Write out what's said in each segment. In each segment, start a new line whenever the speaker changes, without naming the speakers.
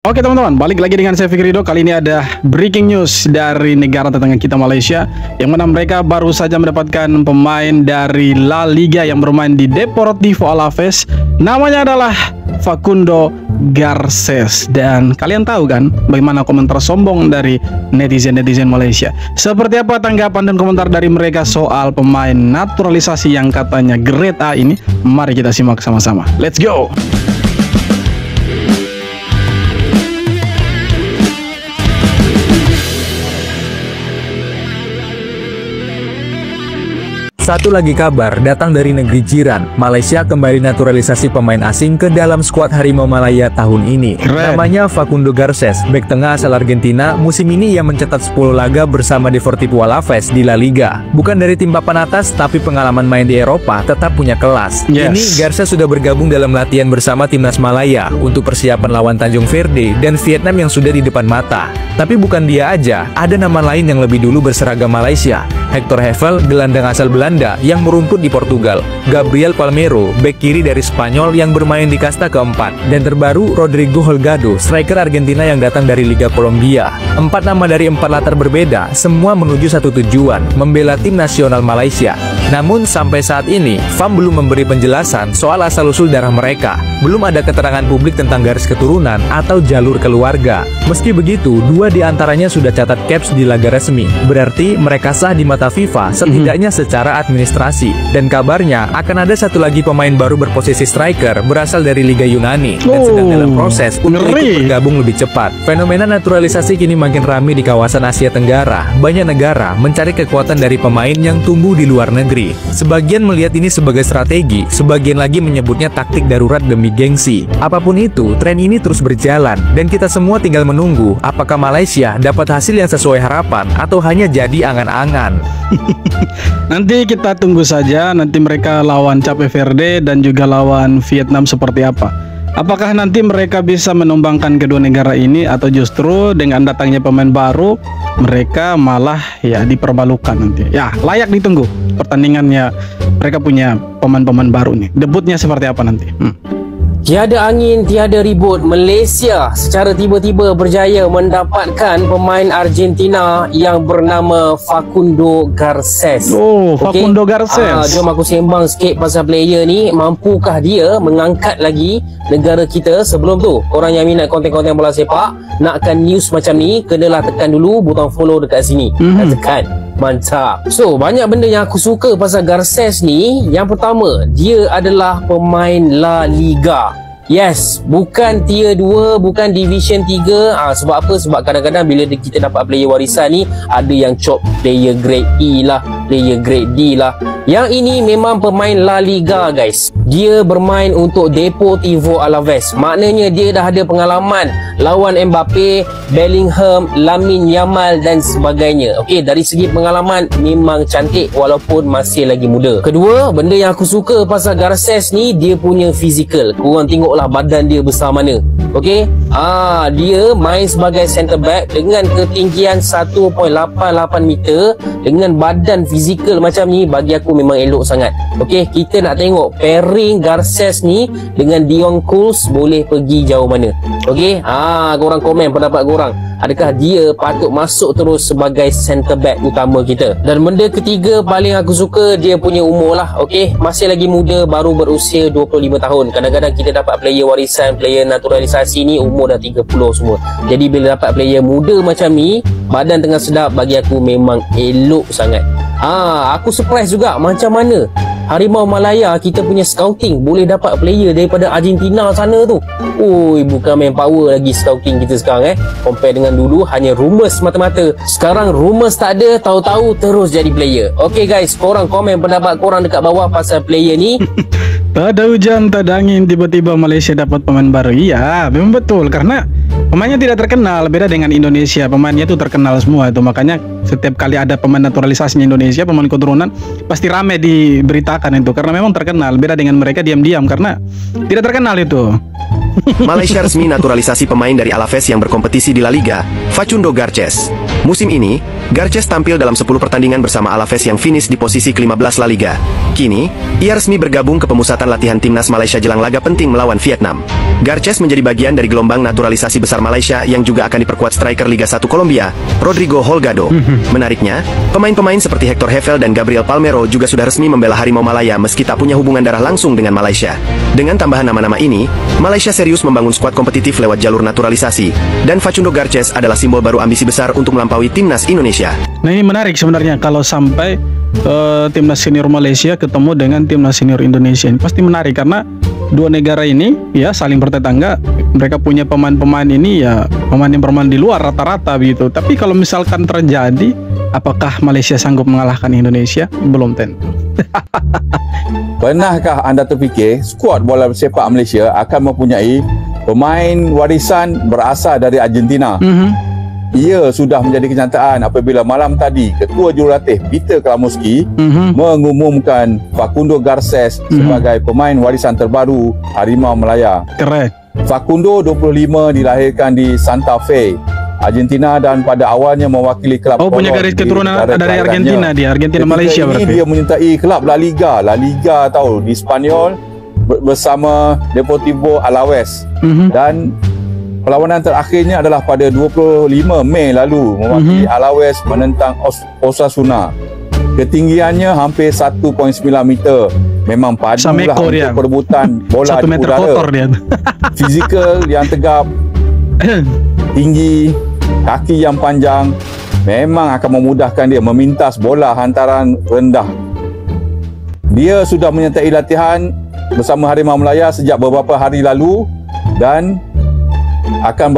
Oke teman-teman, balik lagi dengan saya Fikri Ridho. Kali ini ada breaking news dari negara tetangga kita Malaysia, yang mana mereka baru saja mendapatkan pemain dari La Liga yang bermain di Deportivo Alaves. Namanya adalah Facundo Garces. Dan kalian tahu kan bagaimana komentar sombong dari netizen-netizen Malaysia. Seperti apa tanggapan dan komentar dari mereka soal pemain naturalisasi yang katanya grade A ini? Mari kita simak sama-sama. Let's go!
Satu lagi kabar datang dari negeri jiran. Malaysia kembali naturalisasi pemain asing ke dalam skuad Harimau Malaya tahun ini.
Keren.
Namanya Facundo Garces, bek tengah asal Argentina. Musim ini ia mencetak 10 laga bersama Deportivo Alaves di La Liga. Bukan dari tim papan atas, tapi pengalaman main di Eropa tetap punya kelas.
Yes.
Kini Garces sudah bergabung dalam latihan bersama timnas Malaya untuk persiapan lawan Tanjung Verde dan Vietnam yang sudah di depan mata. Tapi bukan dia aja, ada nama lain yang lebih dulu berseragam Malaysia. Hector Hevel, gelandang asal Belanda yang merumput di Portugal. Gabriel Palmeiro, bek kiri dari Spanyol yang bermain di kasta keempat. Dan terbaru Rodrigo Holgado, striker Argentina yang datang dari Liga Kolombia. 4 nama dari 4 latar berbeda, semua menuju satu tujuan, membela tim nasional Malaysia. Namun sampai saat ini, FAM belum memberi penjelasan soal asal-usul darah mereka. Belum ada keterangan publik tentang garis keturunan atau jalur keluarga. Meski begitu, 2 di antaranya sudah catat caps di laga resmi. Berarti mereka sah di mata FIFA, setidaknya secara administrasi. Dan kabarnya akan ada satu lagi pemain baru berposisi striker berasal dari Liga Yunani dan sedang dalam proses untuk ikut bergabung lebih cepat. Fenomena naturalisasi kini makin ramai di kawasan Asia Tenggara. Banyak negara mencari kekuatan dari pemain yang tumbuh di luar negeri. Sebagian melihat ini sebagai strategi, sebagian lagi menyebutnya taktik darurat demi gengsi. Apapun itu, tren ini terus berjalan dan kita semua tinggal menunggu apakah Malaysia dapat hasil yang sesuai harapan atau hanya jadi angan-angan.
Nanti kita tunggu saja, nanti mereka lawan Cape Verde dan juga lawan Vietnam seperti apa. Apakah nanti mereka bisa menumbangkan kedua negara ini, atau justru dengan datangnya pemain baru mereka malah ya dipermalukan nanti. Ya, layak ditunggu pertandingannya. Mereka punya pemain-pemain baru nih. Debutnya seperti apa nanti?
Tiada angin, tiada ribut. Malaysia secara tiba-tiba berjaya mendapatkan pemain Argentina yang bernama Facundo Garces.
Oh, Facundo Garces.
Jom aku sembang sikit pasal player ni. Mampukah dia mengangkat lagi negara kita? Sebelum tu, korang yang minat konten-konten bola sepak, nakkan news macam ni, kenalah tekan dulu butang follow dekat sini. Dan tekan. Mantap. So, banyak benda yang aku suka pasal Garces ni. Yang pertama, dia adalah pemain La Liga. Yes, bukan tier 2, bukan division 3. Sebab apa? Sebab kadang-kadang bila kita dapat player warisan ni, ada yang chop player grade E lah, player grade D lah. Yang ini memang pemain La Liga, guys. Dia bermain untuk Deportivo Alaves. Maknanya dia dah ada pengalaman lawan Mbappe, Bellingham, Lamine Yamal dan sebagainya. Okey, dari segi pengalaman memang cantik walaupun masih lagi muda. Kedua, benda yang aku suka pasal Garces ni, dia punya fizikal. Korang tengoklah badan dia besar mana. Okey, dia main sebagai center back dengan ketinggian 1.88 meter dengan badan fizikal macam ni. Bagi aku memang elok sangat. Okey, kita nak tengok pairing Garces ni dengan Dion Kools boleh pergi jauh mana. Okey, korang komen pendapat korang. Adakah dia patut masuk terus sebagai center back utama kita? Dan benda ketiga paling aku suka, dia punya umur lah. Okey, masih lagi muda, baru berusia 25 tahun. Kadang-kadang kita dapat player warisan, player naturalisasi ni umur dah 30 semua. Jadi bila dapat player muda macam ni, badan tengah sedap, bagi aku memang elok sangat. Aku surprise juga macam mana Harimau Malaya kita punya scouting boleh dapat player daripada Argentina sana tu. Oi, bukan main power lagi scouting kita sekarang compare dengan dulu hanya rumours mata-mata. Sekarang rumours tak ada, tahu-tahu terus jadi player. Okey guys, korang komen pendapat korang dekat bawah pasal player ni.
Tak ada hujan, tak ada angin, tiba-tiba Malaysia dapat pemain baru. Iya, memang betul, karena pemainnya tidak terkenal. Beda dengan Indonesia, pemainnya itu terkenal semua itu. Makanya setiap kali ada pemain naturalisasinya Indonesia, pemain keturunan, pasti rame diberitakan itu, karena memang terkenal. Beda dengan mereka diam-diam karena tidak terkenal itu.
Malaysia resmi naturalisasi pemain dari Alaves yang berkompetisi di La Liga, Facundo Garces. Musim ini, Garces tampil dalam 10 pertandingan bersama Alaves yang finish di posisi ke-15 La Liga. Kini, ia resmi bergabung ke pemusatan latihan timnas Malaysia jelang laga penting melawan Vietnam. Garces menjadi bagian dari gelombang naturalisasi besar Malaysia yang juga akan diperkuat striker Liga 1 Kolombia, Rodrigo Holgado. Menariknya, pemain-pemain seperti Hector Hefel dan Gabriel Palmero juga sudah resmi membela Harimau Malaya meski tak punya hubungan darah langsung dengan Malaysia. Dengan tambahan nama-nama ini, Malaysia serius membangun skuad kompetitif lewat jalur naturalisasi, dan Facundo Garces adalah simbol baru ambisi besar untuk melampaui timnas Indonesia.
Nah, ini menarik sebenarnya kalau sampai timnas senior Malaysia ketemu dengan timnas senior Indonesia. Ini pasti menarik karena dua negara ini ya saling bertetangga. Mereka punya pemain-pemain ini ya pemain yang bermain di luar rata-rata begitu. Tapi kalau misalkan terjadi, apakah Malaysia sanggup mengalahkan Indonesia? Belum tentu.
Pernahkah anda terfikir skuad bola sepak Malaysia akan mempunyai pemain warisan berasal dari Argentina? Ia sudah menjadi kenyataan apabila malam tadi Ketua Jurulatih Peter Klamoski mengumumkan Facundo Garces sebagai pemain warisan terbaru Harimau Malaya.
Keren.
Facundo 25 dilahirkan di Santa Fe, Argentina dan pada awalnya mewakili klub
punya garis keturunan dari Argentina, dia Argentina Malaysia
ini
berarti.
Dia menyertai klub La Liga tahu di Spanyol bersama Deportivo Alaves dan perlawanan terakhirnya adalah pada 25 Mei lalu mewakili Alaves menentang Osasuna. Ketinggiannya hampir 1.9 meter. Memang padulah untuk perebutan bola
1
di
meter
udara.
kotor dia.
Fizikal yang tegap, tinggi, kaki yang panjang, memang akan memudahkan dia memintas bola hantaran rendah. Dia sudah menyertai latihan bersama Harimau Malaya sejak beberapa hari lalu dan akan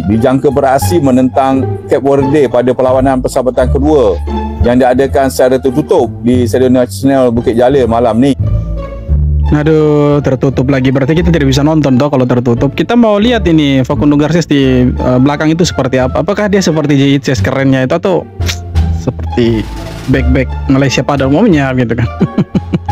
dijangka beraksi menentang Cape Verde pada perlawanan persahabatan kedua yang diadakan secara tertutup di Stadion Nasional Bukit Jalil malam ni.
Aduh, tertutup lagi. Berarti kita tidak bisa nonton toh kalau tertutup. Kita mau lihat ini Facundo Garces di belakang itu seperti apa. Apakah dia seperti JICS kerennya itu atau seperti back Malaysia pada umumnya gitu kan.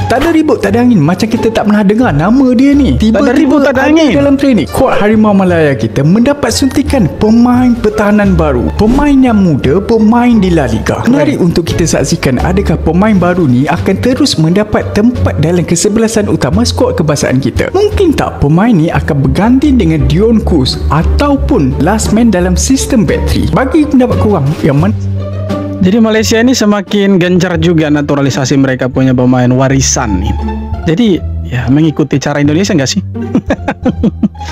Tak ada ribut, tak ada angin. Macam kita tak pernah dengar nama dia ni. Tiba-tiba
tak ada angin
dalam training, skuad Harimau Malaya kita mendapat suntikan pemain pertahanan baru, pemain yang muda, pemain di La Liga. Menarik untuk kita saksikan adakah pemain baru ni akan terus mendapat tempat dalam kesebelasan utama skuad kebangsaan kita. Mungkin tak pemain ni akan berganti dengan Dion Kus ataupun last man dalam sistem bateri. Bagi pendapat korang yang mana?
Jadi Malaysia ini semakin gencar juga naturalisasi mereka punya pemain warisan nih. Jadi ya mengikuti cara Indonesia nggak sih?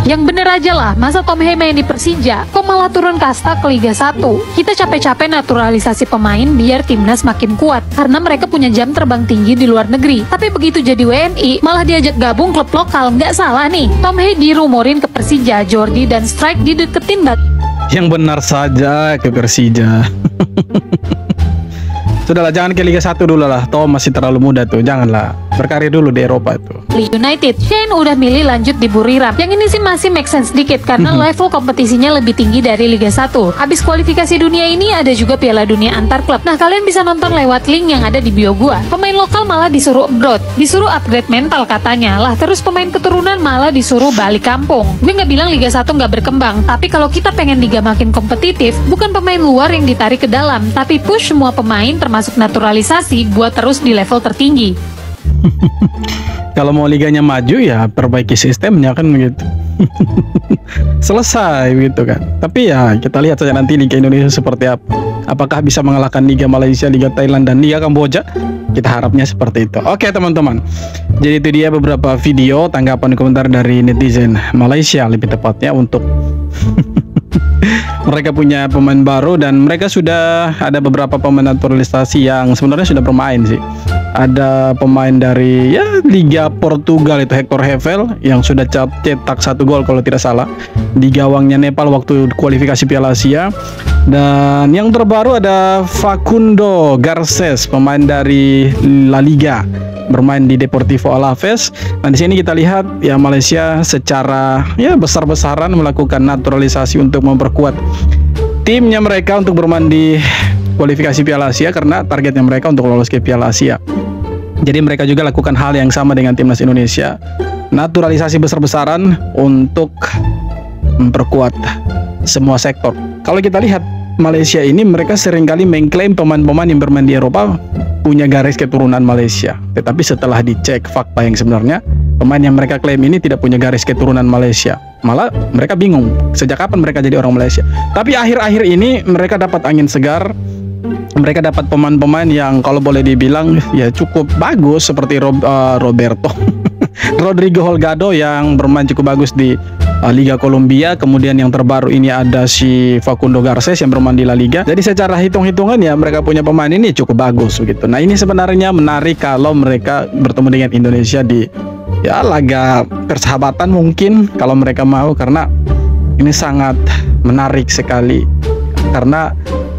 Yang bener aja lah, masa Tom Hey main di Persija kok malah turun kasta ke Liga 1. Kita capek-capek naturalisasi pemain biar timnas makin kuat karena mereka punya jam terbang tinggi di luar negeri. Tapi begitu jadi WNI malah diajak gabung klub lokal. Nggak salah nih, Tom Hey dirumorin ke Persija, Jordi dan Strike dideketin banget.
Yang benar saja ke Persija. Sudahlah, jangan ke Liga 1 dulu lah. Tom masih terlalu muda tuh, janganlah. Berkarir dulu di Eropa itu.
United, Shane udah milih lanjut di Buriram. Yang ini sih masih make sense dikit karena level kompetisinya lebih tinggi dari Liga 1. Habis kualifikasi dunia ini ada juga Piala Dunia antar klub. Nah, kalian bisa nonton lewat link yang ada di bio gua. Pemain lokal malah disuruh abroad, disuruh upgrade mental katanya. Lah terus pemain keturunan malah disuruh balik kampung. Gue nggak bilang Liga 1 nggak berkembang, tapi kalau kita pengen liga makin kompetitif, bukan pemain luar yang ditarik ke dalam, tapi push semua pemain termasuk naturalisasi buat terus di level tertinggi.
Kalau mau liganya maju ya perbaiki sistemnya kan begitu. Selesai begitu kan. Tapi ya kita lihat saja nanti Liga Indonesia seperti apa. Apakah bisa mengalahkan Liga Malaysia, Liga Thailand dan Liga Kamboja? Kita harapnya seperti itu. Oke teman-teman, jadi itu dia beberapa video tanggapan komentar dari netizen Malaysia lebih tepatnya untuk mereka punya pemain baru dan mereka sudah ada beberapa pemain naturalisasi yang sebenarnya sudah bermain sih. Ada pemain dari ya Liga Portugal itu Hector Hefel yang sudah cetak 1 gol kalau tidak salah di gawangnya Nepal waktu kualifikasi Piala Asia. Dan yang terbaru ada Facundo Garces, pemain dari La Liga, bermain di Deportivo Alaves. Nah, di sini kita lihat ya Malaysia secara ya besar-besaran melakukan naturalisasi untuk memperkuat timnya mereka untuk bermain di kualifikasi Piala Asia karena targetnya mereka untuk lolos ke Piala Asia. Jadi mereka juga lakukan hal yang sama dengan timnas Indonesia, naturalisasi besar-besaran untuk memperkuat semua sektor. Kalau kita lihat Malaysia ini mereka seringkali mengklaim pemain-pemain yang bermain di Eropa punya garis keturunan Malaysia. Tetapi setelah dicek fakta yang sebenarnya, pemain yang mereka klaim ini tidak punya garis keturunan Malaysia. Malah mereka bingung sejak kapan mereka jadi orang Malaysia. Tapi akhir-akhir ini mereka dapat angin segar. Mereka dapat pemain-pemain yang kalau boleh dibilang ya cukup bagus, seperti Roberto Rodrigo Holgado yang bermain cukup bagus di Liga Colombia. Kemudian yang terbaru ini ada si Facundo Garces yang bermain di La Liga. Jadi secara hitung-hitungan ya mereka punya pemain ini cukup bagus begitu. Nah, ini sebenarnya menarik kalau mereka bertemu dengan Indonesia di ya laga persahabatan mungkin kalau mereka mau, karena ini sangat menarik sekali. Karena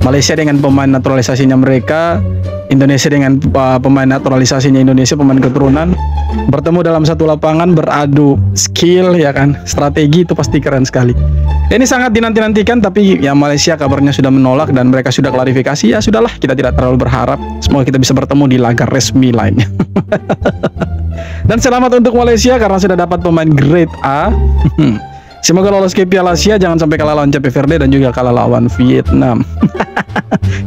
Malaysia dengan pemain naturalisasinya mereka, Indonesia dengan pemain naturalisasinya Indonesia, pemain keturunan, bertemu dalam satu lapangan, beradu skill ya kan, strategi, itu pasti keren sekali. Ini sangat dinanti-nantikan, tapi ya Malaysia kabarnya sudah menolak dan mereka sudah klarifikasi. Ya sudahlah, kita tidak terlalu berharap. Semoga kita bisa bertemu di laga resmi lainnya. Dan selamat untuk Malaysia karena sudah dapat pemain grade A. Semoga lolos ke Piala Asia, jangan sampai kalah lawan Cape Verde dan juga kalah lawan Vietnam.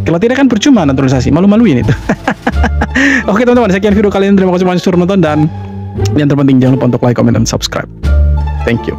Kalau tidak kan percuma naturalisasi, malu-maluin itu. Oke teman-teman, sekian video kali ini. Terima kasih banyak sudah menonton dan yang terpenting jangan lupa untuk like, comment, dan subscribe. Thank you.